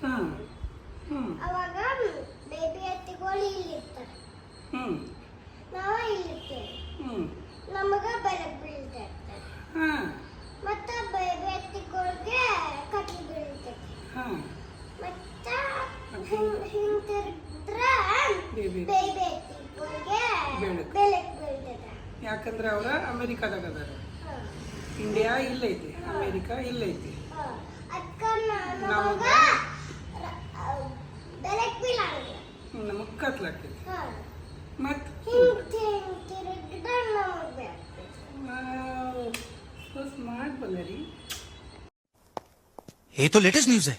ಹಾಂ ಹ್ಞೂ ಅವಾಗ ಬೇಬಿ ಎತ್ತಿಗಳು ಇಲ್ಲಿರ್ತಾರೆ. ನಾವು ಇಲ್ಲಿರ್ತೇವೆ. ನಮಗೆ ಬೆಳಕು ಬೀಳ್ತಾ ಇರ್ತದೆ. ಮತ್ತೆ ಬೇಬಿ ಎತ್ತಿಗಳಿಗೆ ಕಟ್ಲಿ ಬೀಳ್ತೈತಿ. ಮತ್ತೆ ಹಿಂತಿರ್ದ್ರೆ ಬೇಬಿ ಎತ್ತಿಗಳಿಗೆ ಬೆಳಕು ಬೀಳ್ತದೆ. ಯಾಕಂದ್ರೆ ಅವರ ಅಮೆರಿಕಾದಾಗ ಅದಾರ. ಇಂಡಿಯಾ ಇಲ್ಲೈತಿ, ಅಮೆರಿಕಾ ಇಲ್ಲೈತಿ. ಅದಕ್ಕೆ ನಮಗೆ ಬೆಳಕು ಬೀಳಂಗಿಲ್ಲ. ನಮಗೆ ಕತ್ಲಾಗ್ತೈತಿ. ಮತ್ತೆ ಹಿಂತಿರ್ಗಿದ್ರೆ ನಮಗೆ ಬೆಳಕು. So smart Ballari. ये तो लेटेस्ट न्यूज है।